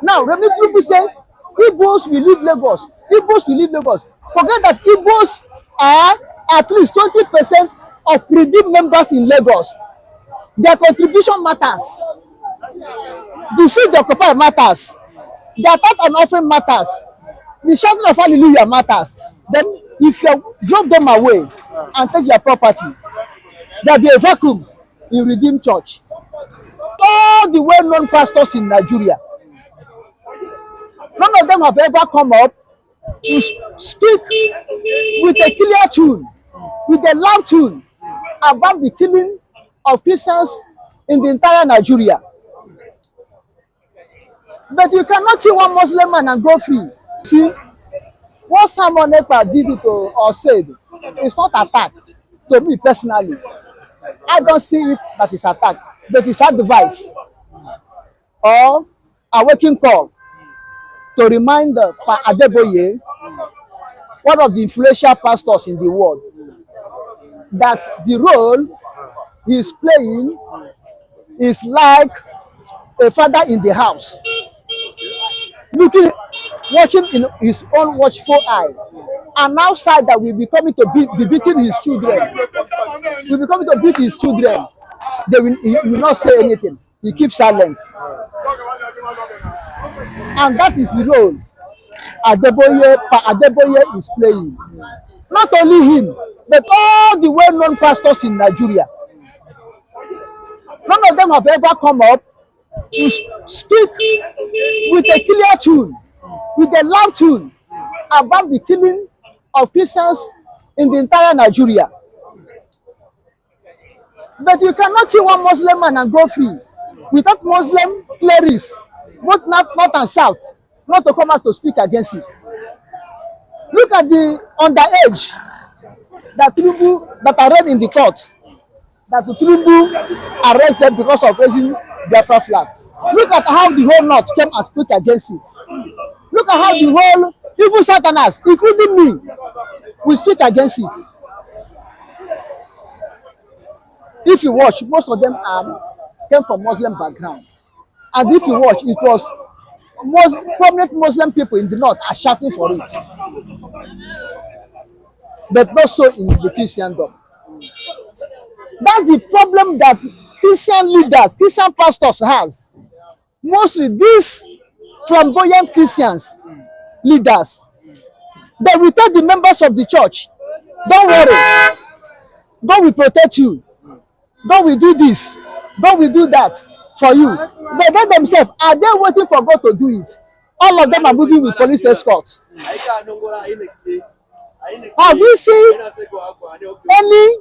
Now, Remi Tinubu say Igbos will leave Lagos. Igbos will leave Lagos. Forget that Igbos are at least 20% of redeemed members in Lagos. Their contribution matters. The seed occupy matters. Their tithe and offering matters. The shouting of hallelujah matters. Then, if you drop them away and take their property, there will be a vacuum in Redeemed Church. All the well-known pastors in Nigeria, none of them have ever come up to speak with a clear tune, with a loud tune about the killing of Christians in the entire Nigeria. But you cannot kill one Muslim man and go free. See, what Simon Ekpa did it or said, it's not attack to me personally. I don't see it that is attack, but it's advice or a waking call to remind Adeboye, one of the influential pastors in the world, that the role he is playing is like a father in the house, watching in his own watchful eye, and outside that will be coming to be beating his children. Will be coming to beat his children. He will not say anything. He keeps silent. And that is the role Adeboye is playing. Not only him, but all the well-known pastors in Nigeria. None of them have ever come up to speak with a clear tune, with a loud tune about the killing of Christians in the entire Nigeria. But you cannot kill one Muslim man and go free without Muslim clerics, both north and south, not to come out to speak against it. Look at the underage that are read in the court, that Tinubu arrested them because of raising Biafra flag. Look at how the whole North came and speak against it. Look at how the whole, even Satanás, including me, will speak against it. If you watch, most of them came from Muslim background. And if you watch, it was prominent Muslim people in the North are shouting for it. But not so in the Christendom. That's the problem that Christian leaders, Christian pastors has. Mostly these flamboyant Christians, leaders, they will tell the members of the church, don't worry, God will protect you. God will do this. God will do that for you. They themselves, are they waiting for God to do it? All of them are moving with police escorts. Have you seen any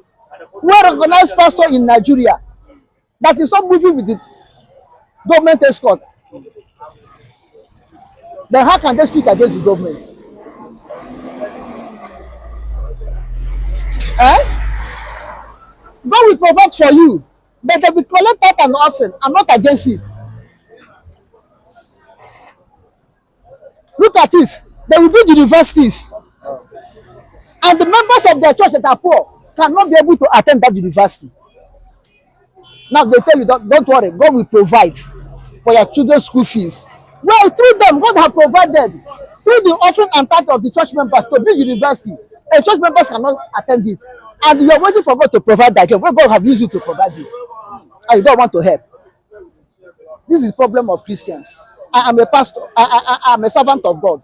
well-organized pastor in Nigeria that is not moving with the government escort? Then how can they speak against the government? God will provide for you, but they will collect that and offering. I'm not against it. Look at it. They will build universities. And the members of their church that are poor cannot be able to attend that university. Now they tell you, don't worry, God will provide for your children's school fees. Well, through them, God has provided through the offering and tithe of the church members to build university. And church members cannot attend it. And you're waiting for God to provide that again. When God have used you to provide it, and you don't want to help. This is the problem of Christians. I am a pastor. I am a servant of God.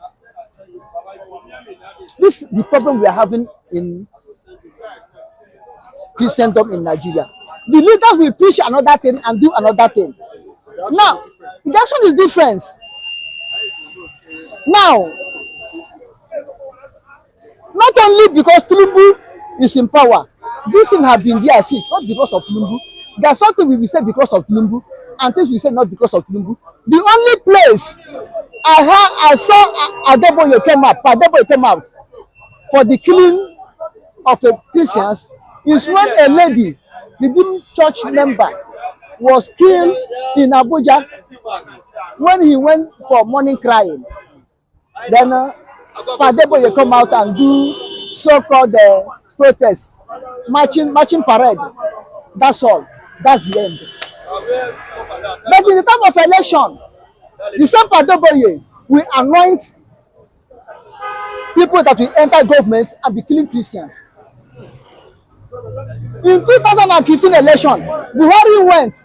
This is the problem we are having in Christendom in Nigeria. The leaders will preach another thing and do another thing. Now, the action is different. Now, not only because Tinubu is in power, this thing has been there since, not because of Tinubu. There's something we will say because of Tinubu, and things we say not because of Tinubu. The only place I saw Adeboye came out for the killing of the Christians is when a lady, the church member, was killed in Abuja when he went for morning crying. Then Adeboye come out and do so-called protest, marching parade. That's all. That's the end. But in the time of election, The same Adeboye will anoint people that will enter government and be killing Christians. In 2015 election, Buhari went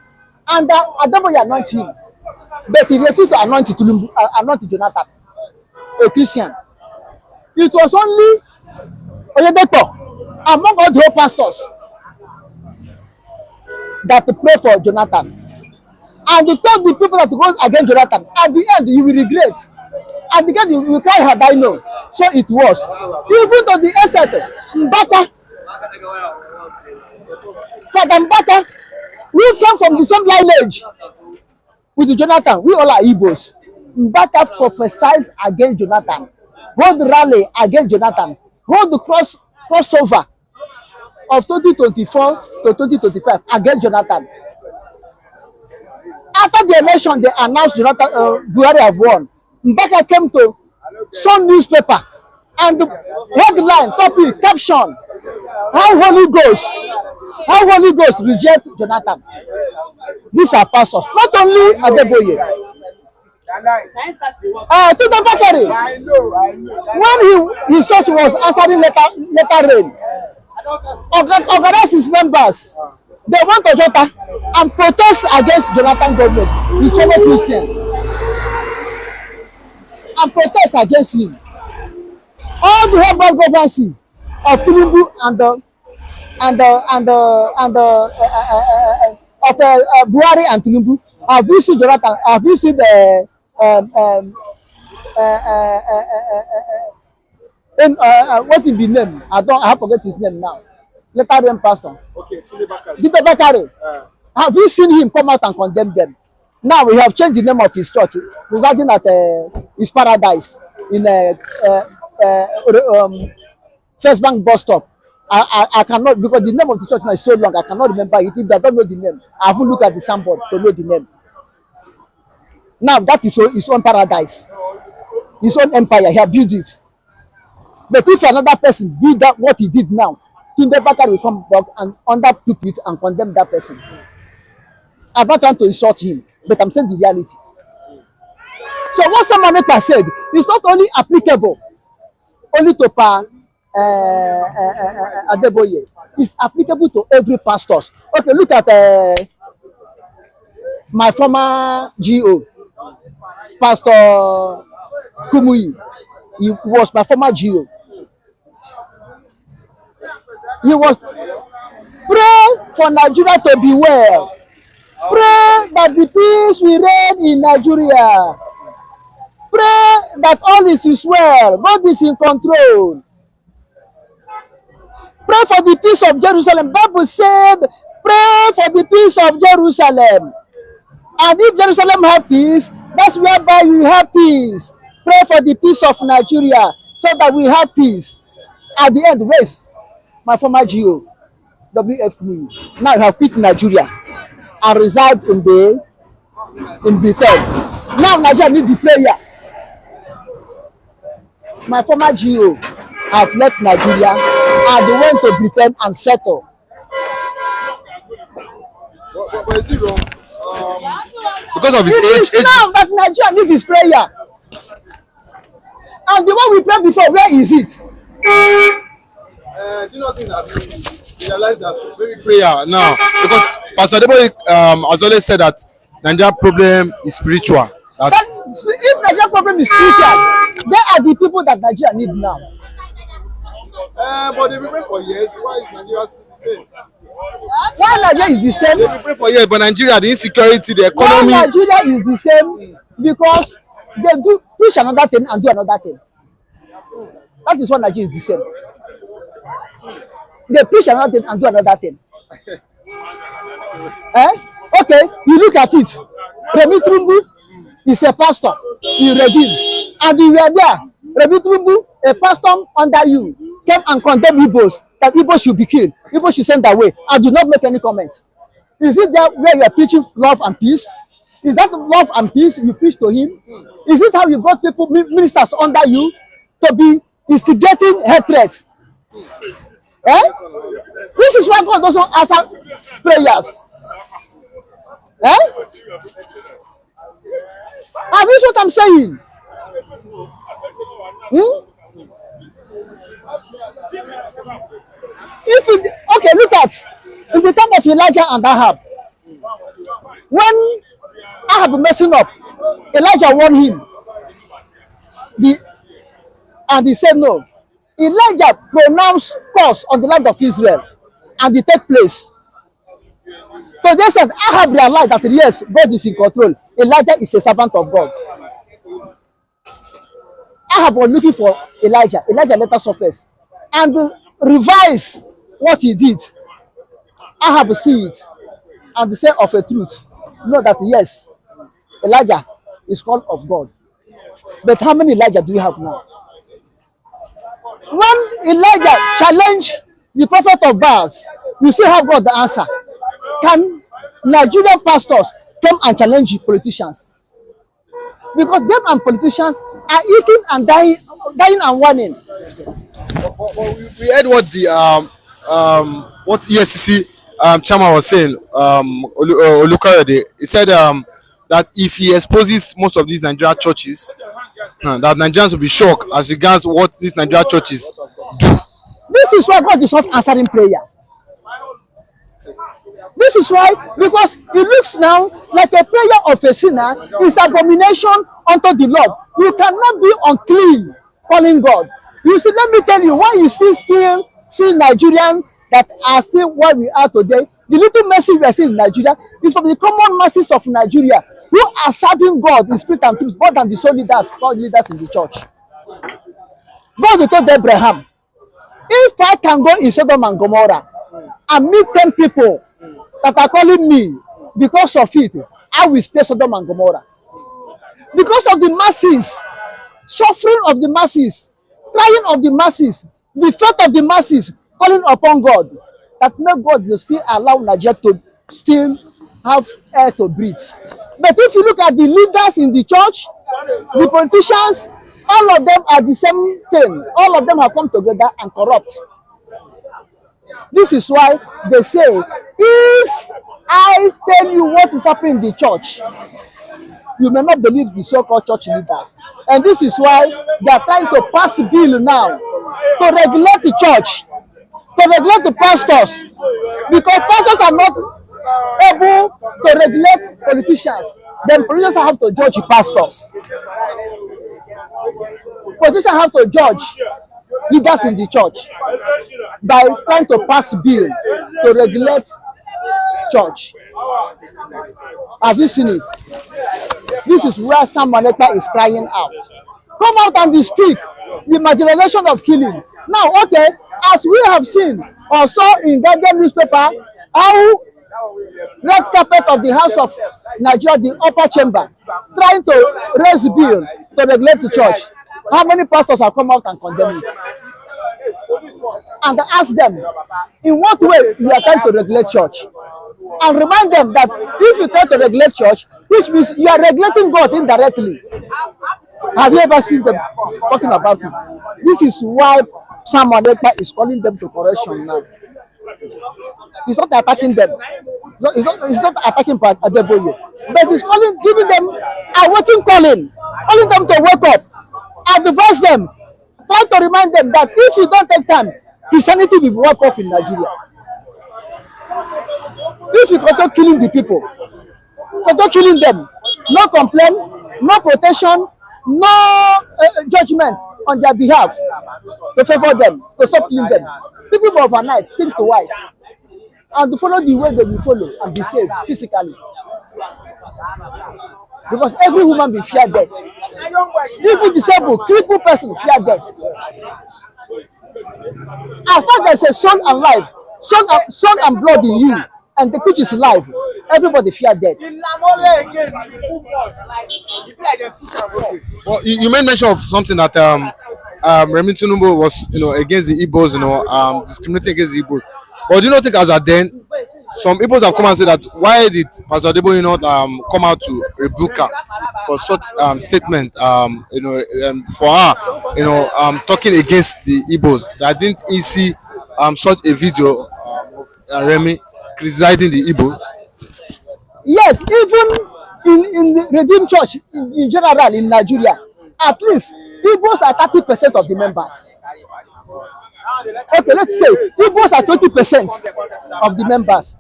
and Adeboye anointed him, but he refused to anoint Tinubu, anoint Jonathan, a Christian. It was only Ekpa among all the whole pastors that pray for Jonathan. And he told the people that goes against Jonathan, at the end you will regret. At the end you will cry had I known. So it was. Even to the extent, Mbaka, Father Mbaka, we came from the same lineage with Jonathan. We all are Igbos. Mbaka prophesied against Jonathan, hold the rally against Jonathan, hold the crossover of 2024 to 2025 against Jonathan. After the election, they announced Jonathan Buhari have won. Mbaka came to some newspaper and the headline, topic, caption, how Holy Ghost reject Jonathan. These are pastors, not only Adeboye. When his church was answering letter rain, organized his members. They went to Jota and protest against Jonathan government, his fellow Christian, and protest against him. All the whole governance of Tinubu of Buhari and Tinubu. Have you seen Jonathan? Have you seen what is the name? I forget his name now. Letter rain pastor. Okay, Bakare. Have you seen him come out and condemn them? Now we have changed the name of his church, residing at his paradise in First Bank bus stop. I cannot, because the name of the church now is so long, I cannot remember it. If I don't know the name, I have to look at the signboard to know the name. Now that is his own paradise, his own empire. He has built it. But if another person build that what he did now, Bakare will come back and under pulpit and condemn that person. I'm not trying to insult him, but I'm saying the reality. So what someone said is not only applicable only to Adeboye, it's applicable to every pastors. Okay, look at my former GO, Pastor Kumuyi. He was my former GO. He was pray for Nigeria to be well. Pray that the peace will reign in Nigeria. Pray that all is well, God is in control. Pray for the peace of Jerusalem. Bible said, pray for the peace of Jerusalem. And if Jerusalem have peace, that's whereby you have peace. Pray for the peace of Nigeria so that we have peace. At the end, where's my former GO, WF? Now you have quit Nigeria and reside in Britain. Now Nigeria need the prayer. My former GO have left Nigeria and they went to Britain and settled. But is it wrong? Because of his age. It's now that Nigeria need his prayer. And the one we prayed before, where is it? Do you not think that we realize that maybe prayer now? Because Pastor Adeboye has always said that Nigeria problem is spiritual. If Nigeria problem is spiritual, they are the people that Nigeria need now. But they've been praying for years. Why is Nigeria still the same? Why Nigeria is the same? They've been praying for years, but Nigeria, the insecurity, the economy. Why Nigeria is the same? Because they do preach another thing and do another thing. That is why Nigeria is the same. They preach another thing and do another thing. Okay, you look at it. Tinubu is a pastor in Redeem, and you were there. Tinubu, a pastor under you, came and condemned Igbos, that Igbos should be killed, Igbos should send away, and do not make any comment. Is it that where you are preaching love and peace? Is that love and peace you preach to him? Is it how you got people, ministers under you, to be instigating hatred? This is why God doesn't answer prayers. Have you seen what I'm saying? Hmm? If it, okay, look at in the time of Elijah and Ahab, when Ahab messing up, Elijah warned him. The and he said no. Elijah pronounced curse on the land of Israel, and it take place. So they said Ahab realized that yes, God is in control. Elijah is a servant of God. Ahab was looking for Elijah. Elijah later surfaced and revised what he did. Ahab see it and say of a truth, know that yes, Elijah is called of God. But how many Elijah do you have now? When Elijah challenged the prophet of Baal, you see how God the answer. Can Nigerian pastors come and challenge politicians? Because them and politicians are eating and dying and warning. We heard what the what EFCC chairman was saying, Olukayode. He said that if he exposes most of these Nigerian churches, that Nigerians will be shocked as regards what these Nigerian churches do. This is why God is not answering prayer. This is why, because it looks now like a prayer of a sinner is abomination unto the Lord. You cannot be unclean calling God. You see, let me tell you, why you still see Nigerians that are still where we are today, the little mercy we are seeing in Nigeria is from the common masses of Nigeria who are serving God in spirit and truth more than the sole leaders, God leaders in the church. God told Abraham, if I can go in Sodom and Gomorrah and meet 10 people that are calling me because of it, I will spare Sodom and Gomorrah. Because of the masses, suffering of the masses, crying of the masses, the faith of the masses, calling upon God, that no God will still allow Nigeria to still have air to breathe. But if you look at the leaders in the church, the politicians, all of them are the same thing. All of them have come together and corrupt. This is why they say, if I tell you what is happening in the church, you may not believe the so-called church leaders. And this is why they are trying to pass a bill now to regulate the church, to regulate the pastors, because pastors are not able to regulate politicians. Then politicians have to judge pastors. Politicians have to judge leaders in the church by trying to pass bill to regulate church. Have you seen it? This is where Sam Ekpa is crying out. Come out and speak the marginalization of killing. Now, okay, as we have seen or saw in Guardian newspaper, how red carpet of the House of Nigeria, the upper chamber, trying to raise the bill to regulate the church. How many pastors have come out and condemned it? And ask them, in what way you are trying to regulate church? And remind them that if you try to regulate church, which means you are regulating God indirectly. Have you ever seen them talking about it? This is why Sam Ekpa is calling them to correction now. He's not attacking them. He's not attacking Adeboye. But he's calling, giving them a waking calling them to wake up, advise them, try to remind them that if you don't take time, Christianity will be wiped off in Nigeria. If you continue killing the people, continue killing them, no complaint, no protection, no judgment on their behalf to favor them, to stop killing them. People will overnight think twice and to follow the way they will follow and be saved physically. Because every woman will fear death. Even disabled, crippled person fear death. As long as there's a soul and life, soul and blood in you, and the which is life, everybody fear death. Well, you made mention of something that Remi Tinubu was, against the Igbos, discriminating against the Igbos. But do you not think as at then, some Igbos have come and said that why did Pastor Adeboye not come out to rebuke her for such statement, for her, talking against the Igbos? I didn't see such a video of Remi criticizing the Igbos. Yes, even in the Redeemed Church in general in Nigeria, at least Igbos are 30% of the members. Okay, let's say Igbos are 20% of the members.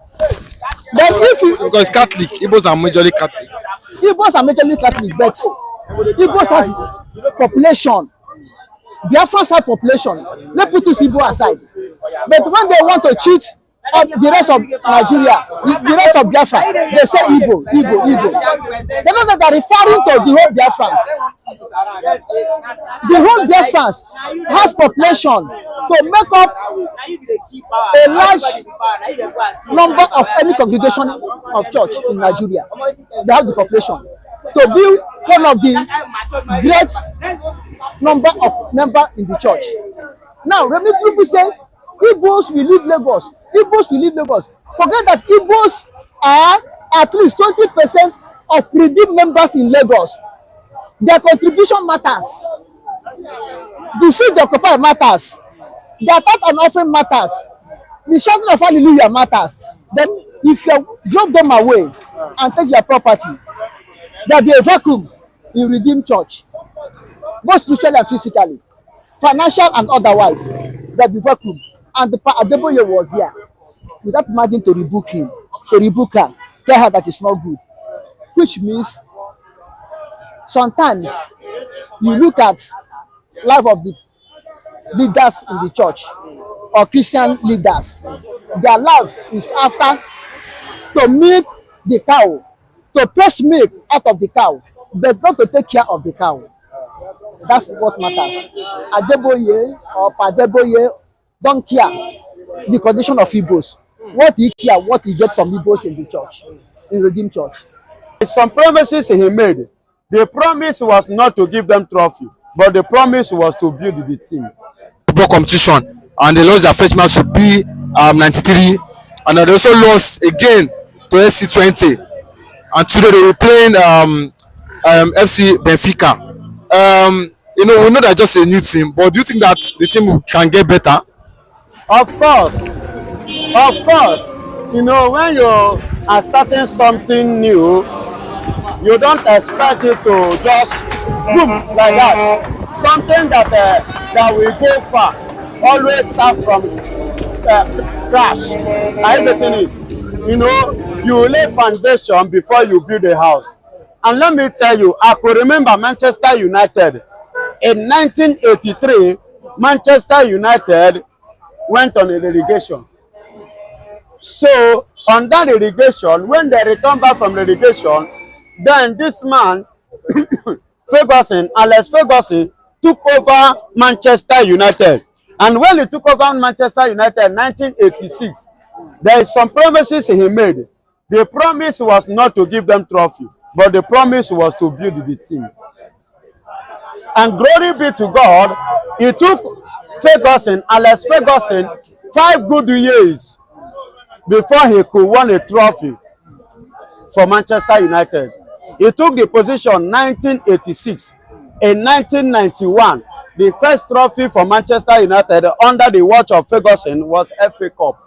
Then if you Because Catholic, Igbos are majorly Catholic. Igbos are majorly Catholic, but Igbos have population. Biafrans have population. Let's put this Igbo aside. But when they want to cheat the rest of Nigeria, the rest of Biafra, they say Igbo. They know that they're referring to the whole Biafrans. The whole Biafrans has population to make up a large number of any congregation of church in Nigeria. They have the population to be one of the great number of members in the church. Now, Remi Tinubu say Igbos will leave Lagos. Igbos will leave Lagos. Forget that Igbos are at least 20% of redeemed members in Lagos. Their contribution matters. The seed they occupy matters. Their tithe and offering matters. The shouting of hallelujah matters. Then, if you drop them away and take their property, there will be a vacuum in Redeemed Church, both spiritually and physically, financial and otherwise. There will be vacuum. And the Adeboye was there, without imagine to rebuke him, to rebuke her, tell her that it's not good. Which means sometimes you look at life of the leaders in the church or Christian leaders, their life is after to milk the cow, to press milk out of the cow, but not to take care of the cow. That's what matters. Adeboye or Adeboye don't care the condition of Igbos. What he care, what he get from Igbos in the church, in Redeemed Church. Some promises he made. The promise was not to give them trophy, but the promise was to build the team. Football competition, and they lost their first match to B93, and they also lost again to FC20, and today they were playing FC Benfica. You know, we know they're just a new team, but do you think that the team can get better? Of course. You know, when you are starting something new, you don't expect it to just boom like that. Something that will go far. Always start from scratch. Are you getting it? You know, you lay foundation before you build a house. And let me tell you, I could remember Manchester United. In 1983, Manchester United went on a relegation. So, on that relegation, when they returned back from relegation, then this man, Alex Ferguson, took over Manchester United. And when he took over Manchester United in 1986, there is some promises he made. The promise was not to give them trophy, but the promise was to build the team. And glory be to God, it took Alex Ferguson, 5 good years before he could win a trophy for Manchester United. He took the position 1986. In 1991, the first trophy for Manchester United under the watch of Ferguson was FA Cup.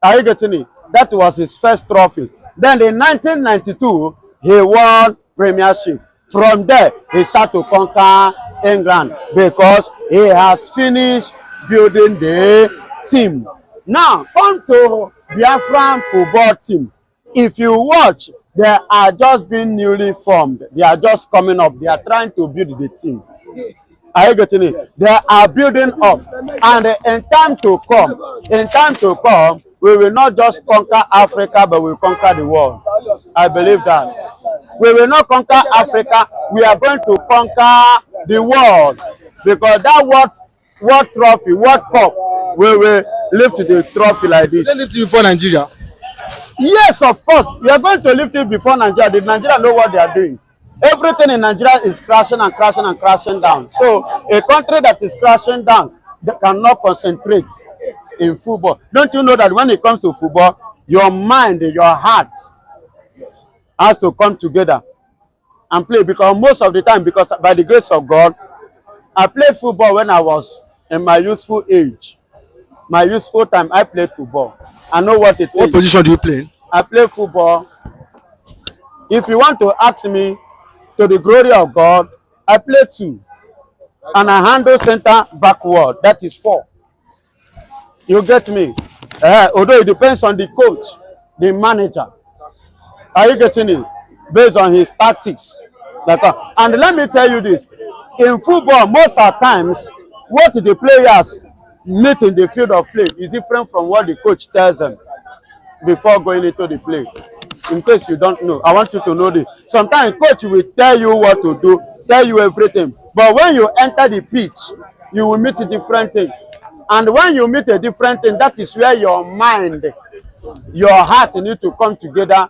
Are you getting it? That was his first trophy. Then in 1992, he won Premiership. From there, he started to conquer England because he has finished building the team. Now, come to Biafran football team. If you watch, they are just being newly formed. They are just coming up. They are trying to build the team. Are you getting it? They are building up. And in time to come, we will not just conquer Africa, but we will conquer the world. I believe that. We will not conquer Africa. We are going to conquer the world. Because that world trophy, World Cup, we will lift the trophy like this. They lift it before Nigeria. Yes, of course. We are going to lift it before Nigeria. Did Nigeria know what they are doing? Everything in Nigeria is crashing and crashing and crashing down. So a country that is crashing down, they cannot concentrate in football. Don't you know that when it comes to football, your mind, your heart has to come together and play? Because most of the time, because by the grace of God, I played football when I was in my youthful age. My youthful time, I played football. I know what it is. What position do you play? I play football If you want to ask me, to the glory of God, I play 2. And I handle center backward. That is 4. You get me? Although it depends on the coach, the manager. Are you getting it? Based on his tactics. And let me tell you this. In football, most of the times, what the players meet in the field of play is different from what the coach tells them before going into the play. In case you don't know, I want you to know this. Sometimes coach will tell you what to do, tell you everything. But when you enter the pitch, you will meet a different thing. And when you meet a different thing, that is where your mind, your heart need to come together.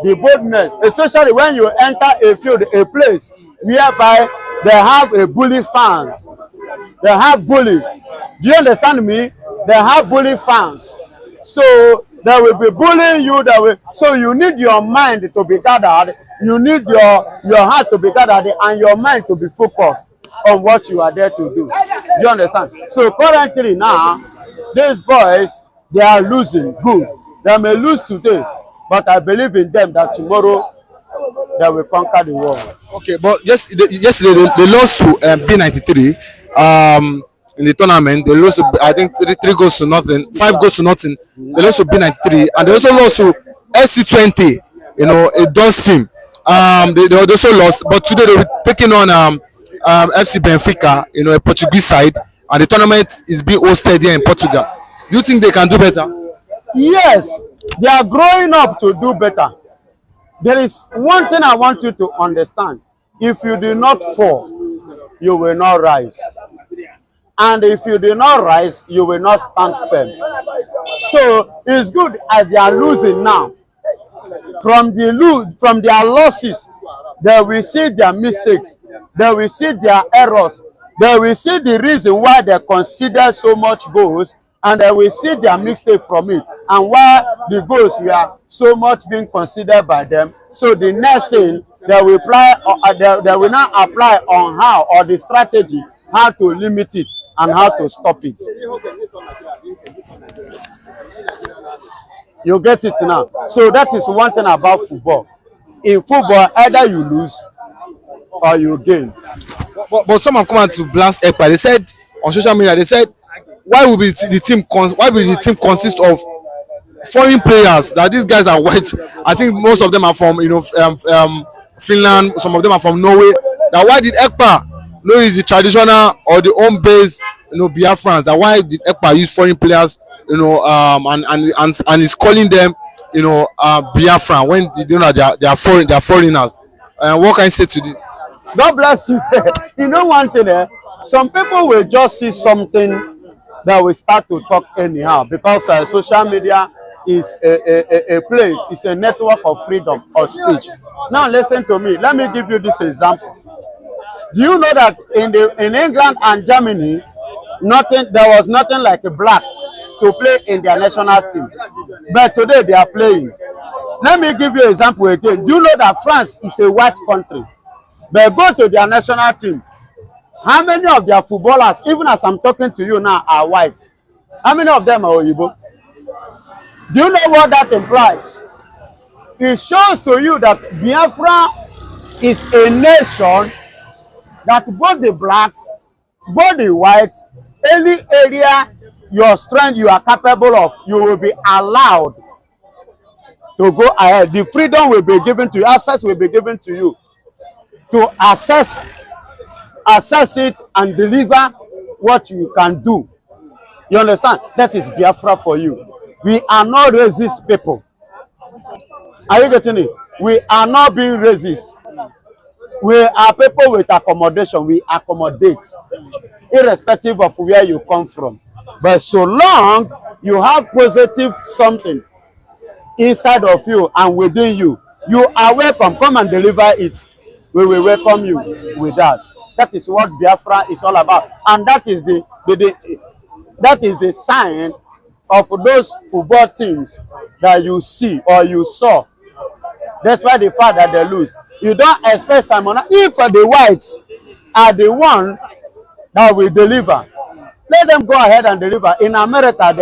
The boldness, especially when you enter a field, a place whereby they have a bully fan. They have bully. Do you understand me? They have bully fans. So they will be bullying you. So you need your mind to be gathered. You need your heart to be gathered and your mind to be focused on what you are there to do. Do you understand? So currently now, these boys, they are losing. Good. They may lose today, but I believe in them that tomorrow they will conquer the world. Okay, but yesterday they lost to B93 in the tournament. They lost to, I think, 3 goals to nothing, 5 goals to nothing. They lost to B93, and they also lost to SC20, you know, a Dutch team. They also lost, but today they will be taking on FC Benfica, you know, a Portuguese side, and the tournament is being hosted here in Portugal. Do you think they can do better? Yes, they are growing up to do better. There is one thing I want you to understand. If you do not fall, you will not rise. And if you do not rise, you will not stand firm. So it's good as they are losing now. From their losses, they will see their mistakes. They will see their errors. They will see the reason why they consider so much goals, and they will see their mistake from it, and why the goals were so much being considered by them. So the next thing they will apply, they will now apply on how, or the strategy, how to limit it and how to stop it. You get it now. So that is one thing about football. In football, either you lose or you gain. But some have come out to blast Ekpa. They said on social media, they said, why will the team consist of foreign players? That these guys are white. I think most of them are from, you know, Finland. Some of them are from Norway. That why did Ekpa know is the traditional or the home base, you know, Biafrans? That why did Ekpa use foreign players, you know, and is calling them, you know, Biafran when you know they are foreigners? What can you say to this? God bless you. You know one thing, some people will just see something that will start to talk anyhow, because social media is a place, it's a network of freedom of speech. Now listen to me. Let me give you this example. Do you know that in England and Germany, there was nothing like a black to play in their national team, but today they are playing. Let me give you an example again. Do you know that France is a white country, but go to their national team? How many of their footballers, even as I'm talking to you now, are white? How many of them are Oyibo? Do you know what that implies? It shows to you that Biafra is a nation that both the blacks, both the whites, any area your strength you are capable of, you will be allowed to go ahead. The freedom will be given to you, access will be given to you to assess it and deliver what you can do. You understand? That is Biafra for you. We are not racist people. Are you getting it? We are not being racist. We are people with accommodation. We accommodate, irrespective of where you come from. But so long you have positive something inside of you and within you, you are welcome. Come and deliver it. We will welcome you with that. That is what Biafra is all about, and that is the sign of those football teams that you see or you saw. That's why the fact that they lose. You don't expect Simon. If the whites are the one that will deliver, let them go ahead and deliver. In America,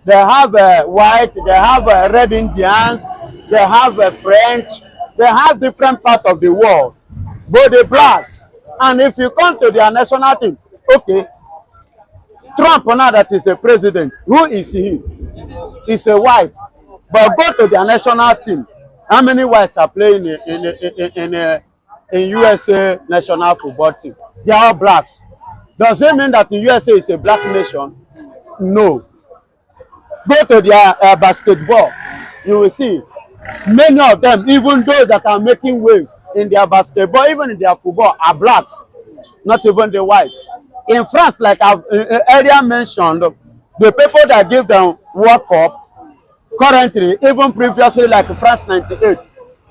they have white, they have red Indians, they have French, They have different parts of the world, but the blacks. And if you come to their national team, okay, Trump now that is the president, who is he? He's a white. But go to their national team. How many whites are playing in USA national football team? They are all blacks. Does it mean that the USA is a black nation? No. Go to their basketball. You will see many of them, even those that are making waves in their basketball, even in their football, are blacks, not even the whites. In France, like I've earlier mentioned, the people that give them World Cup currently, even previously, like France 98,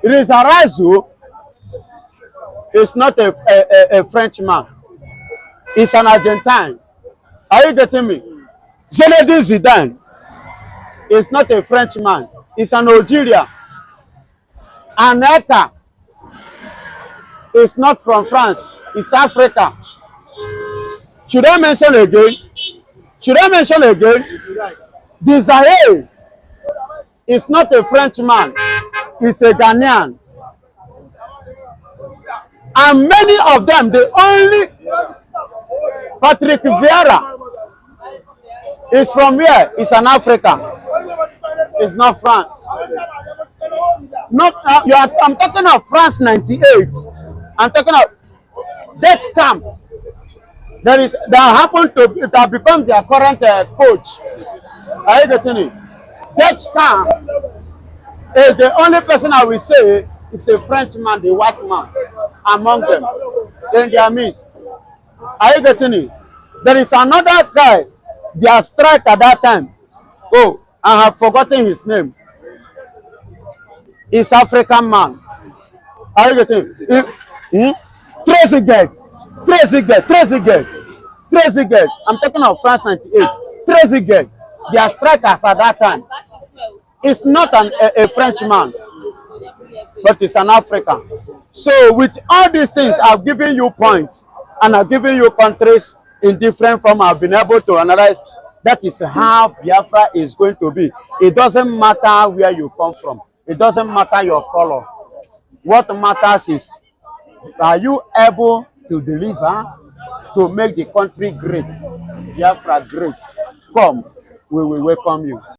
Rizarazu is not a Frenchman. It's an Argentine. Are you getting me? Zinedine Zidane is not a Frenchman. It's an Algeria. Aneta is not from France. It's Africa. Should I mention again? Should I mention again? Desire is not a Frenchman. It's a Ghanaian. And many of them, the only Patrick Vieira is from where? It's an African. It's not France. Not I'm talking of France 98. I'm talking of that camp that happened to that become their current coach. Are you getting it? That camp is the only person I will say is a Frenchman, the white man among them in their midst. Are you getting it? There is another guy, their striker at that time. Oh, I have forgotten his name. He's African man. Are you getting it? Trezeguet. I'm talking of France 98. Trezeguet. Their strikers at that time. It's not a Frenchman, but it's an African. So with all these things, I've given you points and I've given you countries in different form. I've been able to analyze. That is how Biafra is going to be. It doesn't matter where you come from. It doesn't matter your color. What matters is, are you able to deliver to make the country great? Biafra great. Come, we will welcome you.